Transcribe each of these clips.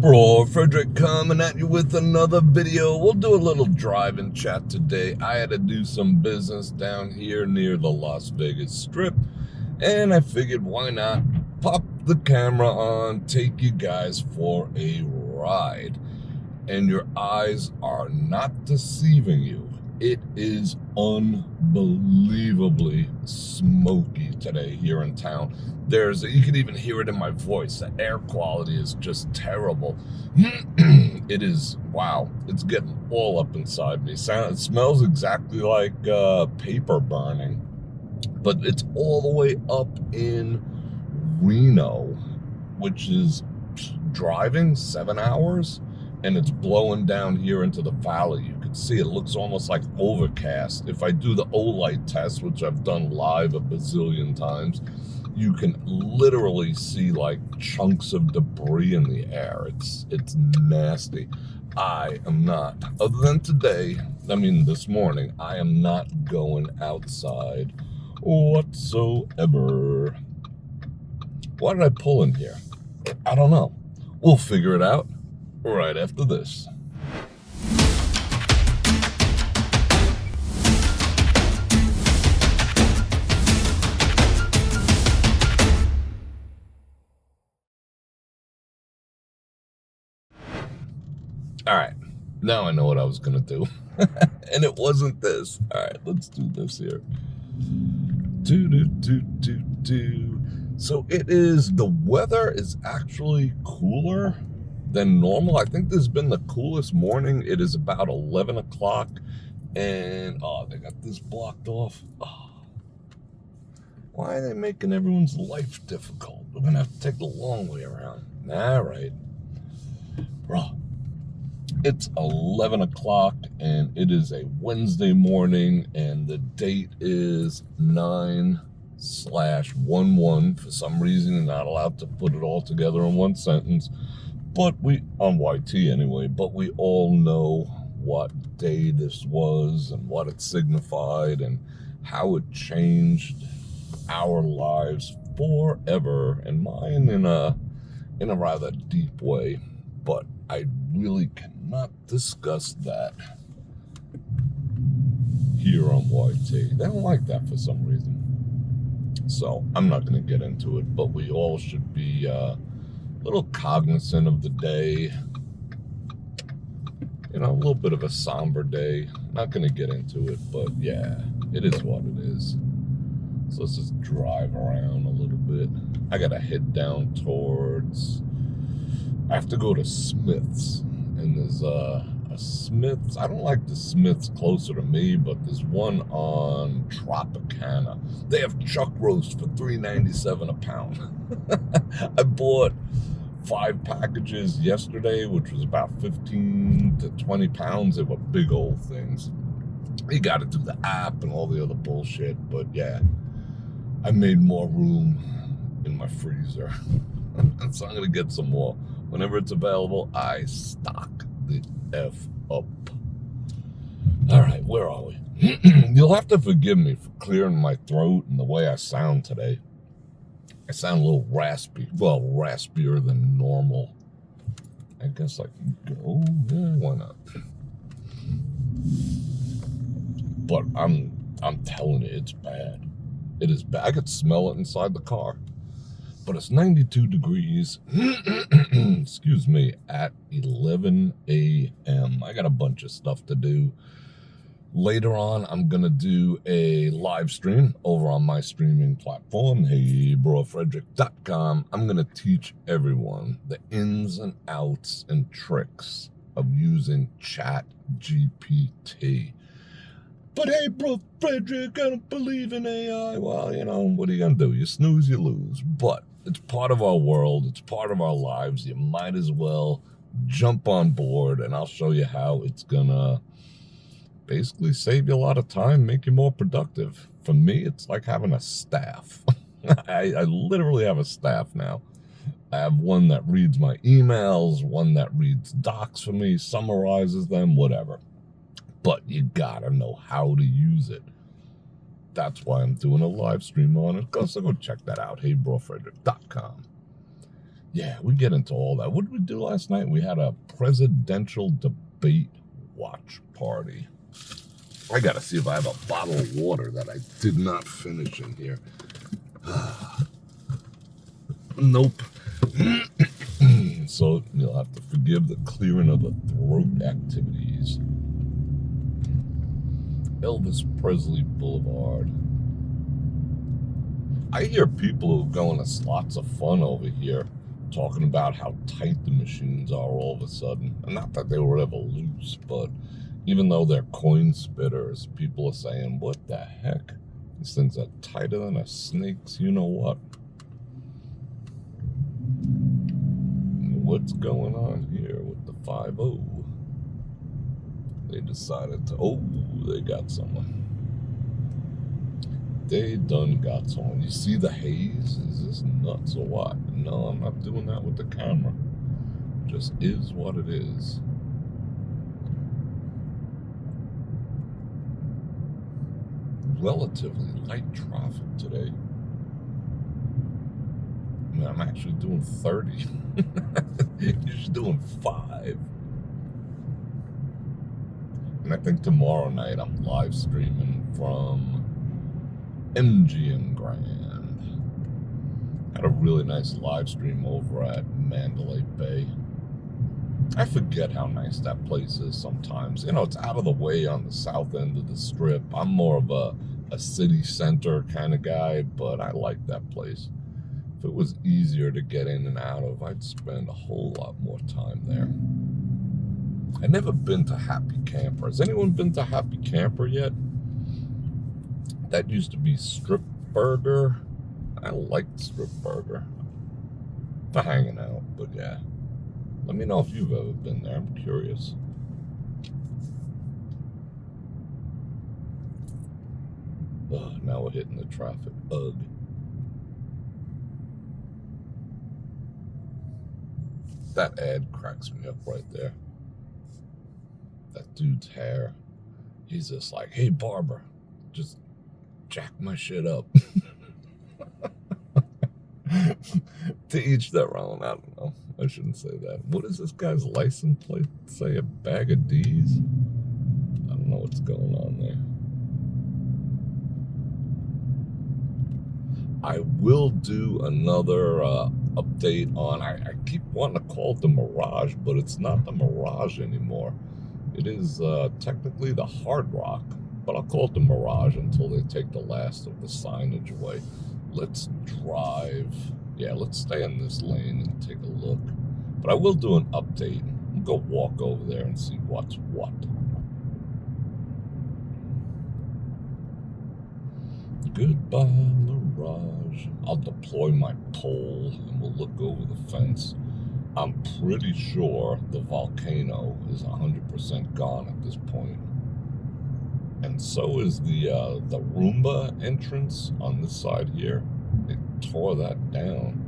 Bror Fredrik coming at you with another video. We'll do a little drive and chat today. I had to do some business down here near the Las Vegas Strip, and I figured why not pop the camera on, take you guys for a ride. And your eyes are not deceiving you. It is unbelievably smoky today here in town. You can even hear it in my voice. The air quality is just terrible. It is, wow, it's getting all up inside me. It smells exactly like paper burning, but it's all the way up in Reno, which is driving 7 hours, and it's blowing down here into the valley. You can see it looks almost like overcast. If I do the O-light test, which I've done live a bazillion times, you can literally see like chunks of debris in the air. It's nasty. I am not, other than today, this morning, I am not going outside whatsoever. Why did I pull in here? I don't know. We'll figure it out right after this. All right, now I know what I was gonna do, and it wasn't this. All right, let's do this here. So the weather is actually cooler than normal. I think this has been the coolest morning. It is about 11 o'clock, and they got this blocked off. Why are they making everyone's life difficult? We're gonna have to take the long way around. All right, bro. It's 11 o'clock, and it is a Wednesday morning, and the date is 9/11. For some reason, you're not allowed to put it all together in one sentence, but on YT anyway, but we all know what day this was and what it signified and how it changed our lives forever, and mine in a rather deep way, but I really cannot discuss that here on YT. They don't like that for some reason. So I'm not going to get into it, but we all should be a little cognizant of the day. A little bit of a somber day. Not going to get into it, but yeah, it is what it is. So let's just drive around a little bit. I got to head down towards... I have to go to Smith's, and there's a Smith's. I don't like the Smith's closer to me, but there's one on Tropicana. They have chuck roast for $3.97 a pound. I bought 5 packages yesterday, which was about 15 to 20 pounds. They were big old things. You got to do the app and all the other bullshit, but yeah, I made more room in my freezer. So I'm going to get some more. Whenever it's available, I stock the F up. All right, where are we? You'll have to forgive me for clearing my throat and the way I sound today. I sound a little raspy. Well, raspier than normal. I guess I can go. Yeah, why not? But I'm telling you, it's bad. It is bad. I could smell it inside the car. But it's 92 degrees, excuse me, at 11 a.m. I got a bunch of stuff to do. Later on, I'm going to do a live stream over on my streaming platform, brorfredrik.com. I'm going to teach everyone the ins and outs and tricks of using ChatGPT. But hey, Bror Fredrik, I don't believe in AI. Well, what are you going to do? You snooze, you lose. But it's part of our world. It's part of our lives. You might as well jump on board, and I'll show you how it's going to basically save you a lot of time, make you more productive. For me, it's like having a staff. I literally have a staff now. I have one that reads my emails, one that reads docs for me, summarizes them, whatever. But you gotta know how to use it. That's why I'm doing a live stream on it. So go check that out, brorfredrik.com. Yeah, we get into all that. What did we do last night? We had a presidential debate watch party. I gotta see if I have a bottle of water that I did not finish in here. Nope. So you'll have to forgive the clearing of the throat activities. Elvis Presley Boulevard. I hear people who go into slots of fun over here talking about how tight the machines are all of a sudden. And not that they were ever loose, but even though they're coin spitters, people are saying, what the heck? These things are tighter than a snake's you-know-what. What's going on here with the 5-0? They decided to, they got someone. They done got someone. You see the haze? Is this nuts or what? No, I'm not doing that with the camera. Just is what it is. Relatively light traffic today. I mean, I'm actually doing 30. You're doing 5. And I think tomorrow night I'm live streaming from MGM Grand. Had a really nice live stream over at Mandalay Bay. I forget how nice that place is sometimes. You know, it's out of the way on the south end of the strip. I'm more of a city center kind of guy, but I like that place. If it was easier to get in and out of, I'd spend a whole lot more time there. I've never been to Happy Camper. Has anyone been to Happy Camper yet? That used to be Strip Burger. I liked Strip Burger for hanging out, but yeah. Let me know if you've ever been there. I'm curious. Now we're hitting the traffic. Ugh. That ad cracks me up right there. That dude's hair. He's just like, hey, barber, just jack my shit up. To each their own. I don't know. I shouldn't say that. What is this guy's license plate say? A bag of D's? I don't know what's going on there. I will do another update on, I keep wanting to call it the Mirage, but it's not the Mirage anymore. It is technically the Hard Rock, but I'll call it the Mirage until they take the last of the signage away. Let's drive. Yeah, let's stay in this lane and take a look. But I will do an update. We'll go walk over there and see what's what. Goodbye, Mirage. I'll deploy my pole and we'll look over the fence. I'm pretty sure the volcano is 100% gone at this point. And so is the Roomba entrance on this side here. They tore that down.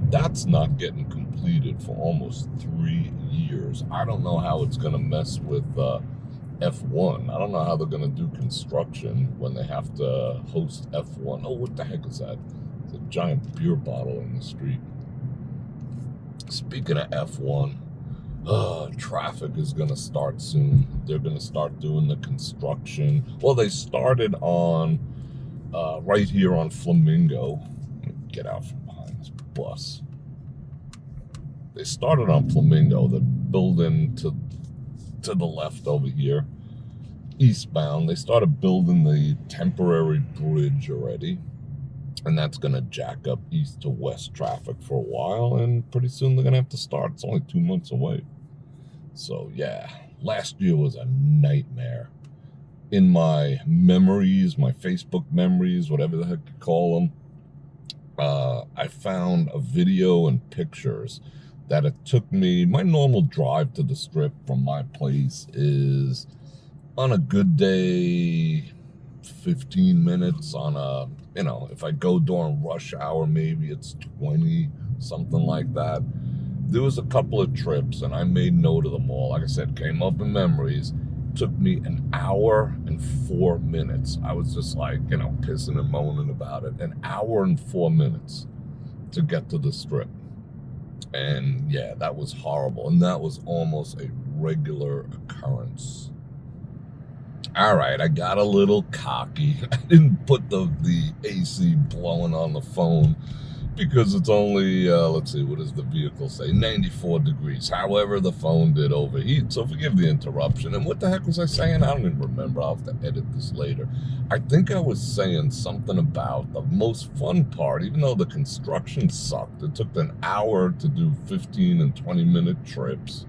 That's not getting completed for almost 3 years. I don't know how it's going to mess with F1. I don't know how they're going to do construction when they have to host F1. Oh, what the heck is that? It's a giant beer bottle in the street. Speaking of F1, traffic is going to start soon. They're going to start doing the construction. Well, they started on right here on Flamingo. Get out from behind this bus. They started on Flamingo, the building to the left over here, eastbound. They started building the temporary bridge already, and that's going to jack up east to west traffic for a while, and pretty soon they're going to have to start. It's only 2 months away. So yeah, last year was a nightmare. In my memories, my Facebook memories, whatever the heck you call them, I found a video and pictures that it took me. My normal drive to the strip from my place is, on a good day, 15 minutes. On a, you know, if I go during rush hour, maybe it's 20, something like that. There was a couple of trips, and I made note of them all. Like I said, came up in memories. took me an hour and 4 minutes. I was just like, pissing and moaning about it. An hour and 4 minutes to get to the strip. And yeah, that was horrible. And that was almost a regular occurrence. All right, I got a little cocky. I didn't put the AC blowing on the phone because it's only, let's see, what does the vehicle say? 94 degrees. However, the phone did overheat, so forgive the interruption. And what the heck was I saying? I don't even remember. I'll have to edit this later. I think I was saying something about the most fun part, even though the construction sucked. It took an hour to do 15 and 20-minute trips.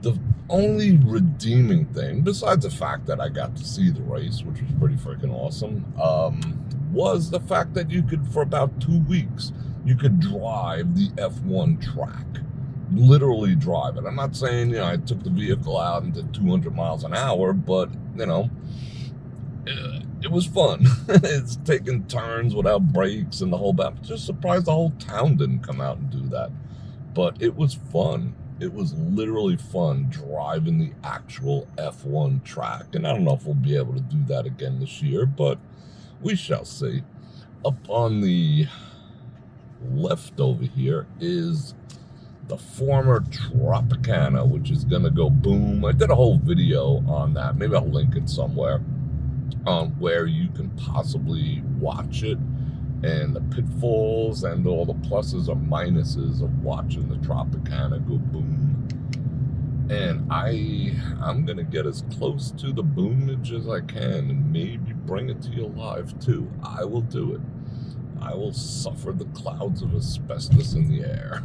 The only redeeming thing, besides the fact that I got to see the race, which was pretty freaking awesome, was the fact that you could, for about 2 weeks, you could drive the F1 track. Literally drive it. I'm not saying, I took the vehicle out and did 200 miles an hour, but, it was fun. It's taking turns without brakes and the whole bit. I'm just surprised the whole town didn't come out and do that. But it was fun. It was literally fun driving the actual F1 track. And I don't know if we'll be able to do that again this year, but we shall see. Up on the left over here is the former Tropicana, which is going to go boom. I did a whole video on that. Maybe I'll link it somewhere on where you can possibly watch it and the pitfalls and all the pluses or minuses of watching the Tropicana go boom. And I'm going to get as close to the boomage as I can and maybe bring it to you live too. I will do it. I will suffer the clouds of asbestos in the air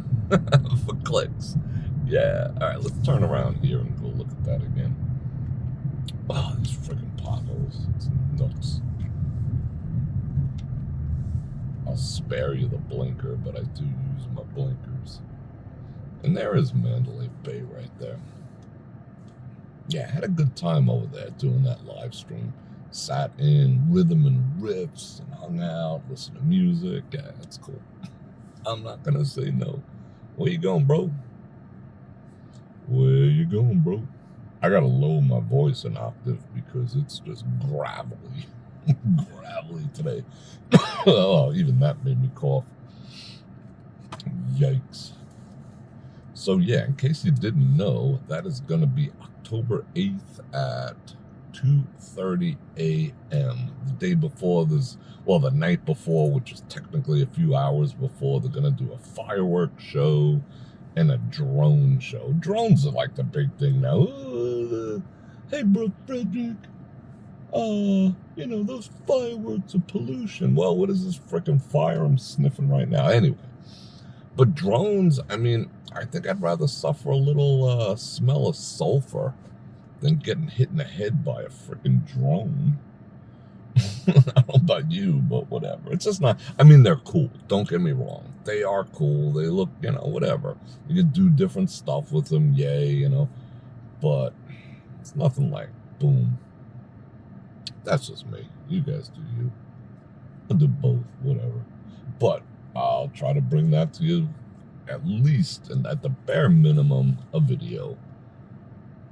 for clicks. Yeah. All right, let's turn around here and go look at that again. Oh, these freaking potholes. It's nuts. I'll spare you the blinker, but I do use my blinkers. And there is Mandalay Bay right there. Yeah, I had a good time over there doing that live stream. Sat in rhythm and riffs and hung out, listened to music. Yeah, it's cool. I'm not going to say no. Where you going, bro? Where you going, bro? I got to lower my voice an octave because it's just gravelly. Gravelly today. Oh, even that made me cough. Yikes. So yeah, in case you didn't know, that is going to be October 8th at 2:30 a.m. The day before this, well, the night before, which is technically a few hours before, they're going to do a fireworks show and a drone show. Drones are like the big thing now. Hey, Bror Fredrik. Those fireworks are pollution. Well, what is this freaking fire I'm sniffing right now? Anyway, but drones, I think I'd rather suffer a little smell of sulfur than getting hit in the head by a freaking drone. I don't know about you, but whatever. It's just not, they're cool. Don't get me wrong. They are cool. They look, whatever. You can do different stuff with them, yay, but it's nothing like boom. That's just me. You guys do you. I'll do both, whatever. But I'll try to bring that to you at least, and at the bare minimum, a video.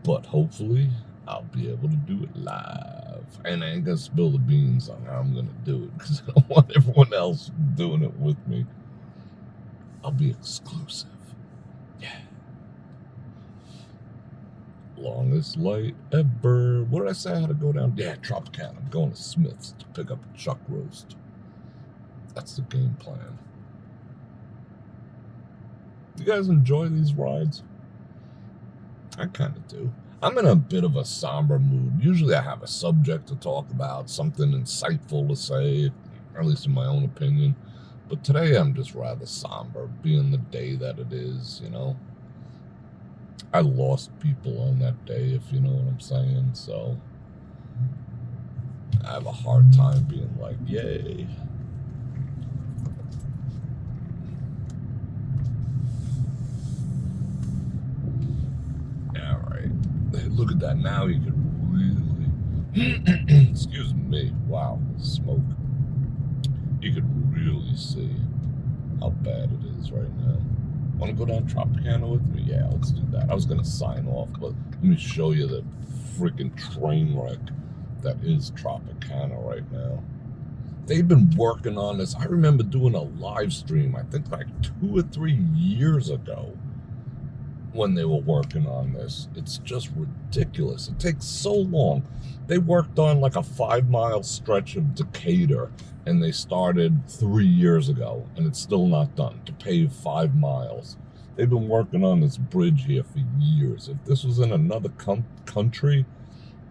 But hopefully, I'll be able to do it live. And I ain't gonna spill the beans on how I'm gonna do it because I don't want everyone else doing it with me. I'll be exclusive. Yeah. Longest light ever. What did I say I had to go down? Yeah, Tropicana. I'm going to Smith's to pick up a chuck roast. That's the game plan. You guys enjoy these rides? I kind of do. I'm in a bit of a somber mood. Usually I have a subject to talk about, something insightful to say, or at least in my own opinion. But today I'm just rather somber, being the day that it is, I lost people on that day, if you know what I'm saying, so I have a hard time being like, yay. Alright, look at that, now you can really, excuse me, wow, smoke. You could really see how bad it is right now. Want to go down Tropicana with me? Yeah, let's do that. I was going to sign off, but let me show you the freaking train wreck that is Tropicana right now. They've been working on this. I remember doing a live stream, I think like 2 or 3 years ago, when they were working on this. It's just ridiculous. It takes so long. They worked on like a 5-mile stretch of Decatur, and they started 3 years ago, and it's still not done, to pave 5 miles. They've been working on this bridge here for years. If this was in another country,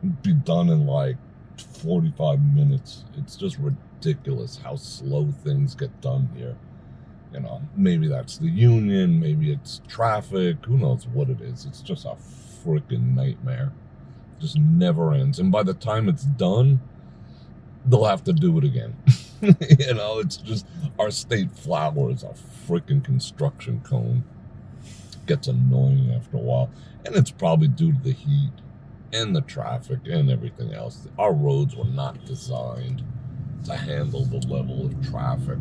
it'd be done in like 45 minutes. It's just ridiculous how slow things get done here. You know, maybe that's the union, maybe it's traffic, who knows what it is. It's just a freaking nightmare. It just never ends. And by the time it's done, they'll have to do it again. You know, it's just, our state flower is a freaking construction cone. It gets annoying after a while. And it's probably due to the heat and the traffic and everything else. Our roads were not designed to handle the level of traffic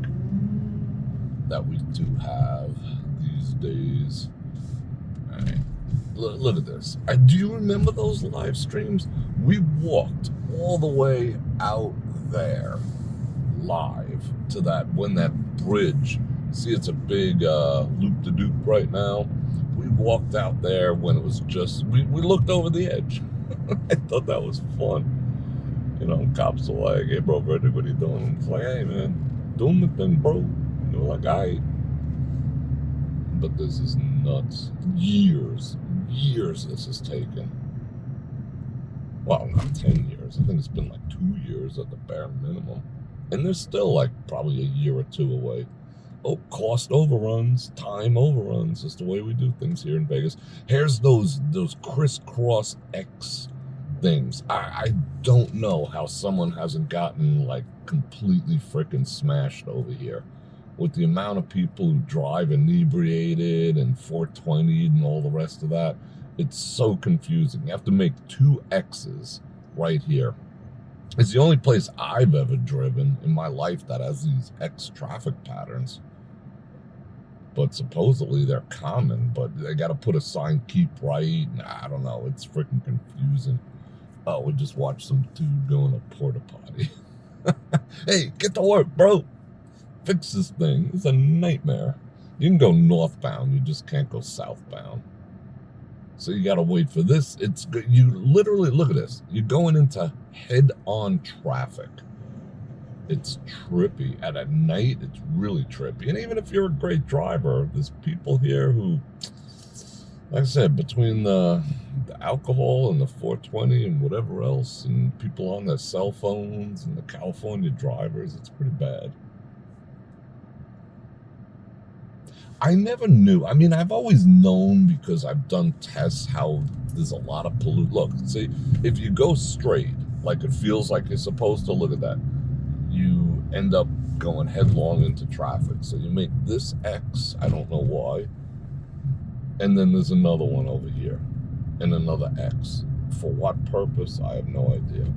that we do have these days. All right. Look at this. Do you remember those live streams? We walked all the way out there live to that, when that bridge, see, it's a big loop-de-doop right now. We walked out there when it was just, we looked over the edge. I thought that was fun. You know, cops were like, hey, Bror Fredrik, what are you doing? It's like, hey, man, doing the thing, bro. And we're like, all right. But this is nuts. Years this has taken. Well, not 10 years. I think it's been like 2 years at the bare minimum. And they're still like probably a year or two away. Oh, cost overruns, time overruns. That's the way we do things here in Vegas. Here's those crisscross X things. I don't know how someone hasn't gotten like completely freaking smashed over here. With the amount of people who drive inebriated and 420 and all the rest of that, it's so confusing. You have to make 2 X's right here. It's the only place I've ever driven in my life that has these X traffic patterns. But supposedly they're common, but they got to put a sign, keep right. I don't know. It's freaking confusing. Oh, we just watched some dude go in a porta potty. Hey, get to work, bro. Fix this thing. It's a nightmare. You can go northbound, you just can't go southbound. So you gotta wait for this. It's good. You literally, look at this. You're going into head-on traffic. It's trippy. At night, it's really trippy. And even if you're a great driver, there's people here who, like I said, between the alcohol and the 420 and whatever else, and people on their cell phones and the California drivers, it's pretty bad. I never knew. I mean, I've always known because I've done tests how there's a lot of pollution. Look, see, if you go straight, like it feels like you're supposed to, look at that, you end up going headlong into traffic. So you make this X, I don't know why, and then there's another one over here, and another X. For what purpose, I have no idea.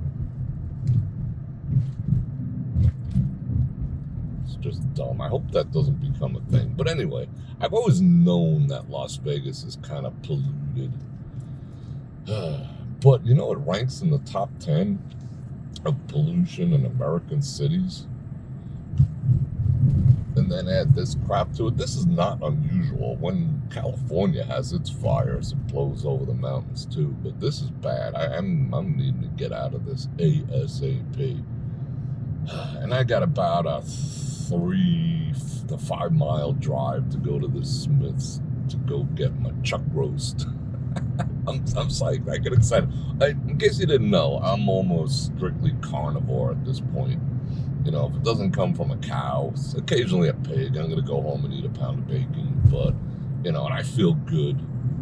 Just dumb. I hope that doesn't become a thing. But anyway, I've always known that Las Vegas is kind of polluted. But you know, it ranks in the top 10 of pollution in American cities. And then add this crap to it. This is not unusual. When California has its fires, it blows over the mountains too. But this is bad. I'm needing to get out of this ASAP. And I got about a 3 to 5 mile drive to go to the Smith's to go get my chuck roast. I'm psyched. I get excited. In case you didn't know, I'm almost strictly carnivore at this point. You know, if it doesn't come from a cow, occasionally a pig, I'm going to go home and eat a pound of bacon. But, you know, and I feel good.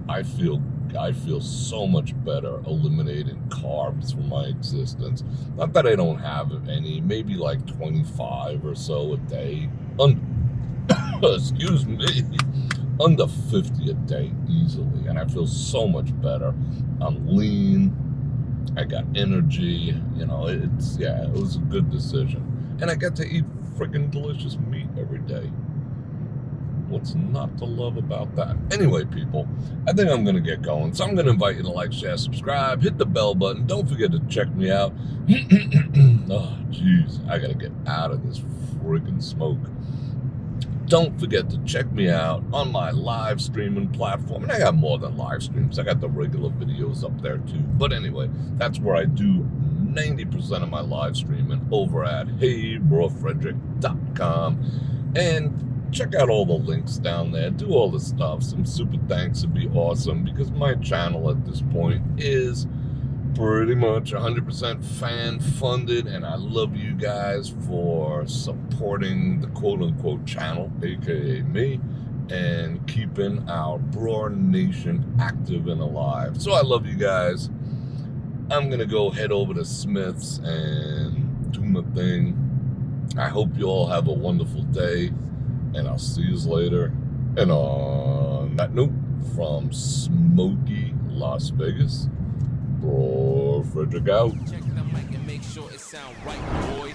I feel so much better eliminating carbs from my existence. Not that I don't have any, maybe like 25 or so a day. Excuse me. Under 50 a day easily. And I feel so much better. I'm lean. I got energy. You know, it was a good decision. And I get to eat freaking delicious meat every day. What's not to love about that? Anyway, people, I think I'm going to get going. So I'm going to invite you to like, share, subscribe, hit the bell button. Don't forget to check me out. Oh, jeez. I got to get out of this freaking smoke. Don't forget to check me out on my live streaming platform. And I got more than live streams. I got the regular videos up there too. But anyway, that's where I do 90% of my live streaming, over at brorfredrik.com. And check out all the links down there. Do all the stuff. Some super thanks would be awesome, because my channel at this point is pretty much 100% fan funded, and I love you guys for supporting the quote-unquote channel, aka me, and keeping our Bror Nation active and alive. So I love you guys. I'm gonna go head over to Smith's and do my thing. I hope you all have a wonderful day, and I'll see you later. And on that note, from Smokey, Las Vegas, Bror Fredrik out. Check the mic and make sure it sound right, boys.